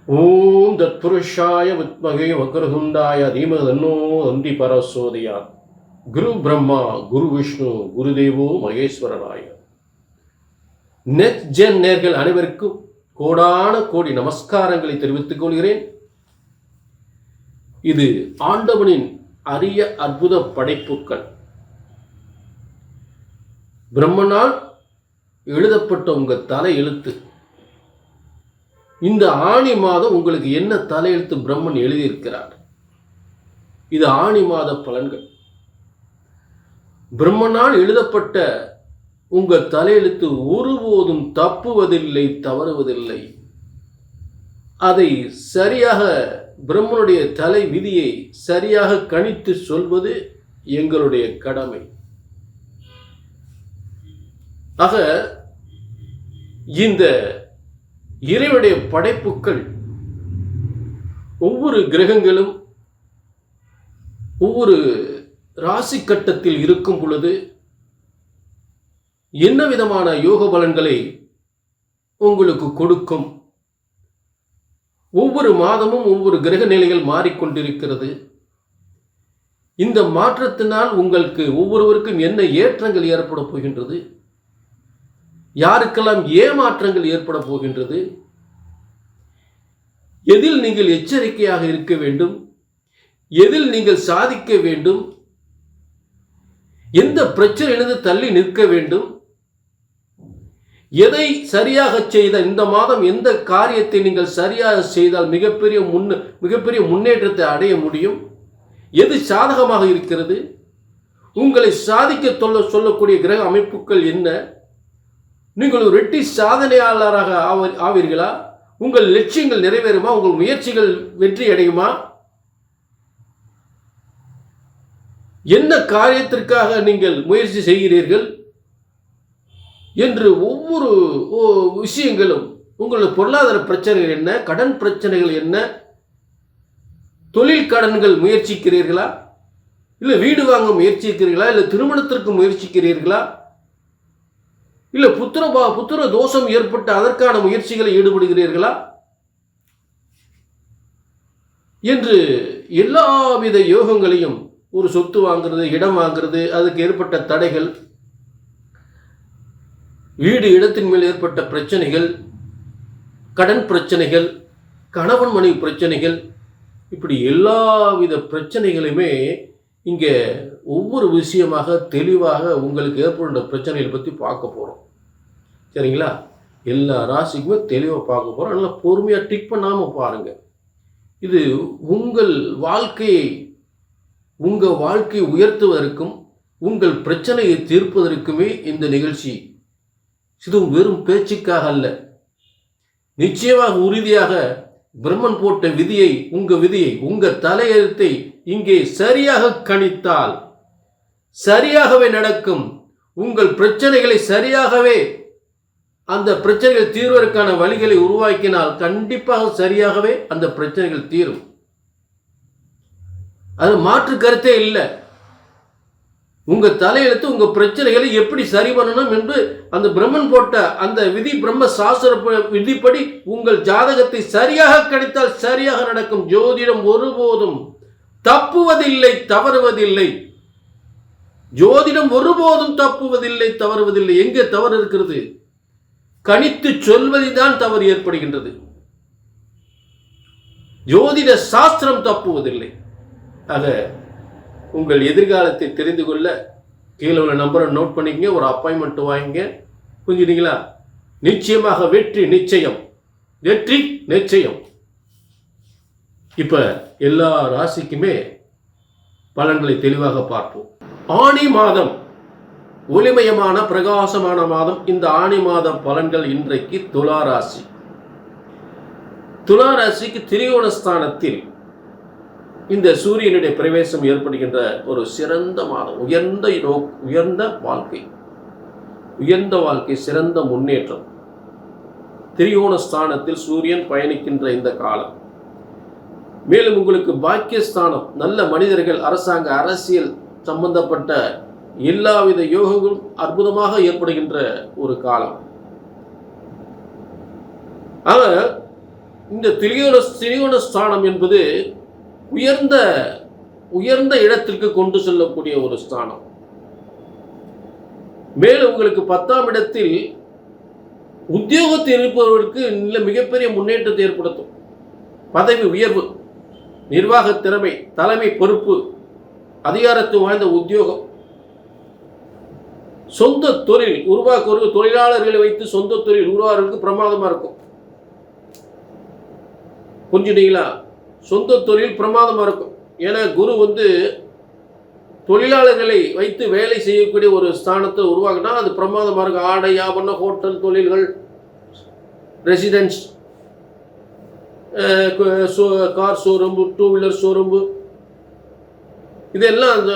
ஓம் தத்புருஷாய வித்மகே வக்ரதுண்டாய தீமஹி தன்னோ தந்தி பரசோதயாத். குரு பிரம்மா குரு விஷ்ணு குருதேவோ மகேஸ்வரராய. நெக்ஸ்ட் ஜென் நேர்கள் அனைவருக்கும் கோடான கோடி நமஸ்காரங்களை தெரிவித்துக் கொள்கிறேன். இது ஆண்டவனின் அரிய அற்புத படைப்புக்கள். பிரம்மனால் எழுதப்பட்ட உங்க தலை எழுத்து. இந்த ஆணி மாதம் உங்களுக்கு என்ன தலையெழுத்து பிரம்மன் எழுதியிருக்கிறார்? இது ஆணி மாத பலன்கள். பிரம்மனால் எழுதப்பட்ட உங்க தலையெழுத்து ஒருபோதும் தப்புவதில்லை, தவறுவதில்லை. அதை சரியாக பிரம்மனுடைய தலை விதியை சரியாக கணித்து சொல்வது எங்களுடைய கடமை. ஆக இந்த இறைவனுடைய படைப்புக்கள் ஒவ்வொரு கிரகங்களும் ஒவ்வொரு ராசி கட்டத்தில் இருக்கும் பொழுது என்ன விதமான யோக பலன்களை உங்களுக்கு கொடுக்கும். ஒவ்வொரு மாதமும் ஒவ்வொரு கிரக நிலைகள் மாறிக்கொண்டிருக்கிறது. இந்த மாற்றத்தினால் உங்களுக்கு ஒவ்வொருவருக்கும் என்ன ஏற்றங்கள் ஏற்பட போகின்றது, யாருக்கெல்லாம் ஏமாற்றங்கள் ஏற்பட போகின்றது, எதில் நீங்கள் எச்சரிக்கையாக இருக்க வேண்டும், எதில் நீங்கள் சாதிக்க வேண்டும், எந்த பிரச்சனையிலிருந்து தள்ளி நிற்க வேண்டும், எதை சரியாக செய்தால் இந்த மாதம் எந்த காரியத்தை நீங்கள் சரியாக செய்தால் மிகப்பெரிய முன்னேற்றத்தை அடைய முடியும், எது சாதகமாக இருக்கிறது, உங்களை சாதிக்க சொல்லக்கூடிய கிரக அமைப்புகள் என்ன, நீங்கள் ஒரு வெற்றி சாதனையாளராக ஆவீர்களா, உங்கள் லட்சியங்கள் நிறைவேறுமா, உங்கள் முயற்சிகள் வெற்றி அடையுமா, என்ன காரியத்திற்காக நீங்கள் முயற்சி செய்கிறீர்கள் என்று ஒவ்வொரு விஷயங்களும், உங்களுடைய பொருளாதார பிரச்சனைகள் என்ன, கடன் பிரச்சனைகள் என்ன, தொழில் கடன்கள் முயற்சிக்கிறீர்களா, இல்லை வீடு வாங்க முயற்சிக்கிறீர்களா, இல்லை திருமணத்திற்கு முயற்சிக்கிறீர்களா, இல்லை புத்திர தோஷம் ஏற்பட்டு அதற்கான முயற்சிகளை ஈடுபடுகிறீர்களா என்று எல்லாவித யோகங்களையும், ஒரு சொத்து வாங்கிறது, இடம் வாங்கிறது, அதுக்கு ஏற்பட்ட தடைகள், வீடு இடத்தின் மேல் ஏற்பட்ட பிரச்சனைகள், கடன் பிரச்சனைகள், கணவன் மனைவி பிரச்சனைகள், இப்படி எல்லாவித பிரச்சனைகளுமே இங்கே ஒவ்வொரு விஷயமாக தெளிவாக உங்களுக்கு ஏற்படுகின்ற பிரச்சனைகளை பற்றி பார்க்க போகிறோம். சரிங்களா? எல்லா ராசிக்குமே தெளிவாக பார்க்க போகிறோம். நல்லா பொறுமையாக டிக் பண்ணாமல் பாருங்கள். இது உங்கள் வாழ்க்கையை உயர்த்துவதற்கும் உங்கள் பிரச்சனையை தீர்ப்பதற்குமே இந்த நிகழ்ச்சி. இது வெறும் பேச்சுக்காக அல்ல. நிச்சயமாக உறுதியாக பிரம்மன் போட்ட விதியை, உங்க தலையெழுத்தை இங்கே சரியாக கணித்தால் சரியாகவே நடக்கும். உங்கள் பிரச்சனைகளை சரியாகவே, அந்த பிரச்சனைகள் தீர்வதற்கான வழிகளை உருவாக்கினால் கண்டிப்பாக சரியாகவே அந்த பிரச்சனைகள் தீரும். அது மாற்று கருத்தே இல்லை. உங்க தலையெழுத்து உங்க பிரச்சனைகளை எப்படி சரி பண்ணணும் என்று அந்த பிரம்மன் போட்ட அந்த விதி, பிரம்ம சாஸ்திர விதிப்படி உங்கள் ஜாதகத்தை சரியாக கணித்தால் சரியாக நடக்கும். ஜோதிடம் ஒருபோதும் தப்புவதில்லை, தவறுவதில்லை. ஜோதிடம் ஒருபோதும் தப்புவதில்லை, தவறுவதில்லை. எங்கே தவறு இருக்கிறது? கணித்து சொல்வதில்தான் தவறு ஏற்படுகின்றது. ஜோதிட சாஸ்திரம் தப்புவதில்லை. ஆக உங்கள் எதிர்காலத்தை தெரிந்து கொள்ள கீழே உள்ள நம்பரை நோட் பண்ணிக்கங்க, ஒரு அப்பாயின்மெண்ட் வாங்கிங்க. புரிஞ்சுட்டீங்களா? நிச்சயமாக வெற்றி நிச்சயம், வெற்றி நிச்சயம். இப்போ எல்லா ராசிக்குமே பலன்களை தெளிவாக பார்ப்போம். ஆணி மாதம் ஒளிமயமான பிரகாசமான மாதம். இந்த ஆணி மாத பலன்கள் இன்றைக்கு துலா ராசி. துலா ராசிக்கு திரிகோணஸ்தானத்தில் இந்த சூரியனுடைய பிரவேசம் ஏற்படுகின்ற ஒரு சிறந்த மாதம். உயர்ந்த வாழ்க்கை, சிறந்த முன்னேற்றம். திரிகோணஸ்தானத்தில் சூரியன் பயணிக்கின்ற இந்த காலம். மேலும் உங்களுக்கு பாக்கியஸ்தானம், நல்ல மனிதர்கள், அரசாங்க, அரசியல் சம்பந்தப்பட்ட எல்லாவித யோகங்களும் அற்புதமாக ஏற்படுகின்ற ஒரு காலம். ஆக இந்த திரிகோண ஸ்தானம் என்பது உயர்ந்த உயர்ந்த இடத்திற்கு கொண்டு செல்லக்கூடிய ஒரு ஸ்தானம். மேலும் உங்களுக்கு 10ஆம் இடத்தில் உத்தியோகத்தில் இருப்பவர்களுக்கு மிகப்பெரிய முன்னேற்றத்தை ஏற்படுத்தும். பதவி உயர்வு, நிர்வாக திறமை, தலைமை பொறுப்பு, அதிகாரத்துவம் வாய்ந்த உத்தியோகம், சொந்த தொழில் உருவாக்குவதற்கு தொழிலாளர்களை வைத்து சொந்த தொழில் உருவாக்குறதுக்கு பிரமாதமா இருக்கும். புரிஞ்சுட்டீங்களா? சொந்த தொழில் பிரமாதமா இருக்கும். ஏன்னா குரு தொழிலாளர்களை வைத்து வேலை செய்யக்கூடிய ஒரு ஸ்தானத்தை உருவாக்கினா அது பிரமாதமா இருக்கும். ஆடை, ஆபரணம், ஹோட்டல் தொழில்கள், ரெசிடென்ஸ், கார் ஷோரூம்பு, 2 வீலர் ஷோரூம்பு, இதெல்லாம் அந்த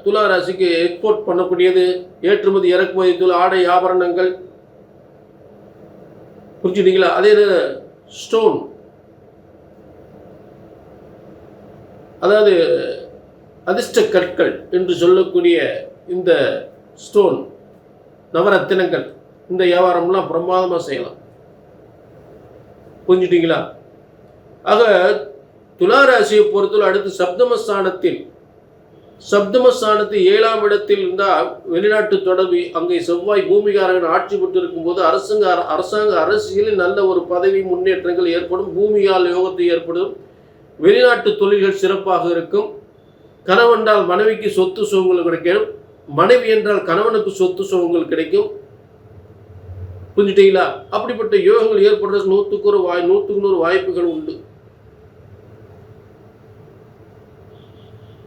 துலா ராசிக்கு எக்ஸ்போர்ட் பண்ணக்கூடியது. ஏற்றுமதி இறக்குமதி தொழில், ஆடை ஆபரணங்கள். புரிஞ்சுட்டீங்களா? அதே ஸ்டோன், அதாவது அதிர்ஷ்ட கற்கள் என்று சொல்லக்கூடிய இந்த ஸ்டோன், நவரத்தினங்கள், இந்த வியாபாரம்லாம் பிரமாதமாக செய்யலாம். புரிஞ்சுட்டீங்களா? ஆக துளாராசியை பொறுத்தவரை அடுத்து சப்தமஸ்தானத்தில் 7ஆம் இடத்தில் இருந்தால் வெளிநாட்டு தொடர்பு, அங்கே செவ்வாய் பூமிகாரன் ஆட்சி பெற்று இருக்கும் போது அரசாங்க அரசியலில் நல்ல ஒரு பதவி முன்னேற்றங்கள் ஏற்படும். பூமிகால யோகத்தை ஏற்படும். வெளிநாட்டு தொழில்கள் சிறப்பாக இருக்கும். கணவன் மனைவிக்கு சொத்து சுகங்கள் கிடைக்கும். மனைவி என்றால் கணவனுக்கு சொத்து சுகங்கள் கிடைக்கும். புரிஞ்சுட்டீங்களா? அப்படிப்பட்ட யோகங்கள் ஏற்படுறதுக்கு 100க்கு 100 வாய்ப்புகள் உண்டு.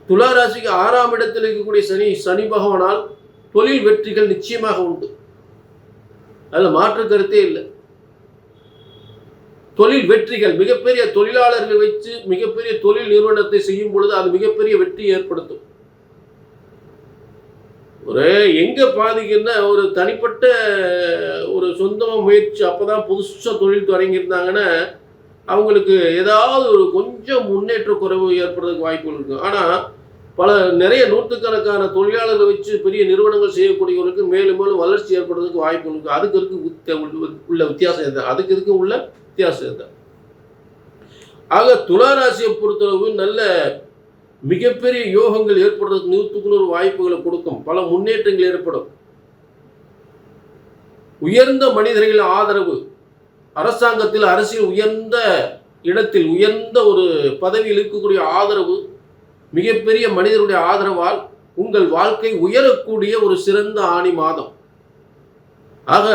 துலா ராசிக்கு 6ஆம் இடத்தில் இருக்கக்கூடிய சனி பகவானால் தொழில் வெற்றிகள் நிச்சயமாக உண்டு. அதில் மாற்று கருத்தே இல்லை. தொழில் வெற்றிகள், மிகப்பெரிய தொழிலாளர்கள் வச்சு மிகப்பெரிய தொழில் நிறுவனத்தை செய்யும் பொழுது அது மிகப்பெரிய வெற்றி ஏற்படுத்தும். ஒரு எங்க பாதிக்குன்னா ஒரு தனிப்பட்ட ஒரு சொந்தமாக முயற்சி, அப்போதான் புதுசாக தொழில் தொடங்கியிருந்தாங்கன்னா அவங்களுக்கு ஏதாவது ஒரு கொஞ்சம் முன்னேற்ற குறைவு ஏற்படுறதுக்கு வாய்ப்புகள் இருக்கும். ஆனால் நிறைய நூற்றுக்கணக்கான தொழிலாளர்கள் வச்சு பெரிய நிறுவனங்கள் செய்யக்கூடியவர்களுக்கு மேலும் மேலும் வளர்ச்சி ஏற்படுறதுக்கு வாய்ப்புகள் இருக்கும். அதுக்கு உள்ள வித்தியாசம் இதுதான். அதுக்கு உள்ள வித்தியாசம் இதுதான். ஆக துளாராசியை பொறுத்தளவு நல்ல மிகப்பெரிய யோகங்கள் ஏற்படுறதுக்கு 100க்கு 100 வாய்ப்புகளை கொடுக்கும். பல முன்னேற்றங்கள் ஏற்படும். உயர்ந்த மனிதர்கள் ஆதரவு, அரசாங்கத்தில் அரசியல் உயர்ந்த இடத்தில் உயர்ந்த ஒரு பதவியில் இருக்கக்கூடிய ஆதரவு, மிகப்பெரிய மனிதருடைய ஆதரவால் உங்கள் வாழ்க்கை உயரக்கூடிய ஒரு சிறந்த ஆணி மாதம். ஆக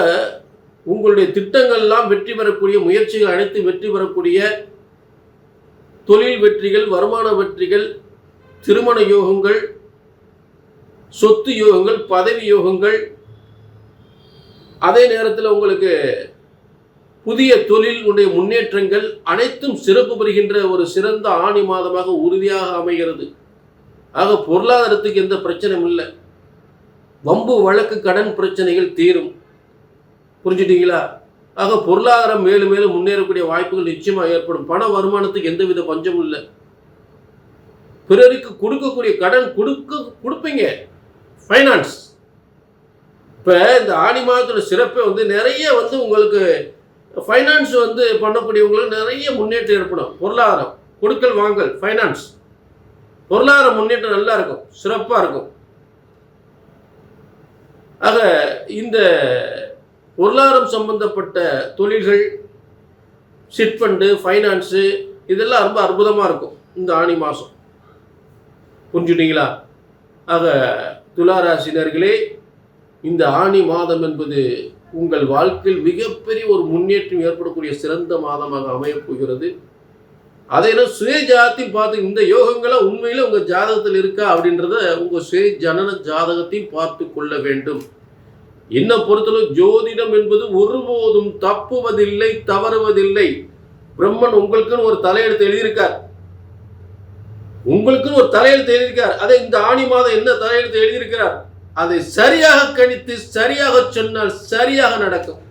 உங்களுடைய திட்டங்கள்லாம் வெற்றி பெறக்கூடிய, முயற்சிகள் அனைத்து வெற்றி பெறக்கூடிய, தொழில் வெற்றிகள், வருமான வெற்றிகள், திருமண யோகங்கள், சொத்து யோகங்கள், பதவி யோகங்கள், அதே நேரத்தில் உங்களுக்கு புதிய தொழிலுடைய முன்னேற்றங்கள் அனைத்தும் சிறப்பு பெறுகின்ற ஒரு சிறந்த ஆணி மாதமாக உறுதியாக அமைகிறது. ஆக பொருளாதாரத்துக்கு எந்த பிரச்சனையும் இல்லை. வம்பு வழக்கு கடன் பிரச்சனைகள் தீரும். புரிஞ்சுட்டீங்களா? ஆக பொருளாதாரம் மேலும் மேலும் முன்னேறக்கூடிய வாய்ப்புகள் நிச்சயமாக ஏற்படும். பண வருமானத்துக்கு எந்தவித பஞ்சமும் இல்லை. பிறருக்கு கொடுக்கக்கூடிய கடன் கொடுப்பீங்க. ஃபைனான்ஸ் இப்போ இந்த ஆணி மாதத்தோட சிறப்பை நிறைய உங்களுக்கு ஃபைனான்ஸ் பண்ணக்கூடியவங்களுக்கு நிறைய முன்னேற்றம் ஏற்படும். பொருளாதாரம் கொடுக்கல் வாங்கல், ஃபைனான்ஸ், பொருளாதார முன்னேற்றம் நல்லா இருக்கும், சிறப்பாக இருக்கும். ஆக இந்த பொருளாதாரம் சம்பந்தப்பட்ட தொழில்கள், சிட்ஃபண்டு, ஃபைனான்ஸு, இதெல்லாம் ரொம்ப அற்புதமாக இருக்கும் இந்த ஆணி மாதம். புரிஞ்சுட்டீங்களா? ஆக துளாராசினர்களே, இந்த ஆணி மாதம் என்பது உங்கள் வாழ்க்கையில் மிகப்பெரிய ஒரு முன்னேற்றம் ஏற்படக்கூடிய சிறந்த மாதமாக அமையப் போகிறது. அதை சுய ஜாதகத்தில் பார்த்து இந்த யோகங்களை உண்மையில் உங்கள் ஜாதகத்தில் இருக்கா அப்படின்றத உங்கள் சுய ஜனன ஜாதகத்தையும் பார்த்து கொள்ள வேண்டும். என்ன பொறுத்தளவு ஜோதிடம் என்பது ஒருபோதும் தப்புவதில்லை, தவறுவதில்லை. பிரம்மன் உங்களுக்குன்னு ஒரு தலையெழுத்து எழுதியிருக்கார். உங்களுக்குன்னு ஒரு தலையெழுத்து எழுதியிருக்கார். அதை இந்த ஆணி மாதம் என்ன தலையெழுத்து எழுதியிருக்கிறார், அதை சரியாக கணித்து சரியாக சொன்னால் சரியாக நடக்கும்.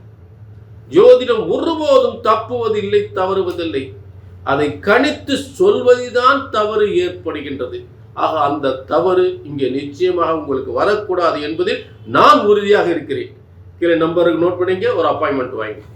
ஜோதிடம் ஒருபோதும் தப்புவதில்லை, தவறுவதில்லை. அதை கணித்து சொல்வதுதான் தவறு ஏற்படுகின்றது. ஆக அந்த தவறு இங்கே நிச்சயமாக உங்களுக்கு வரக்கூடாது என்பதில் நான் உறுதியாக இருக்கிறேன். கீழே நம்பருக்கு நோட் பண்ணிங்க, ஒரு அப்பாயின்மெண்ட் வாங்கி.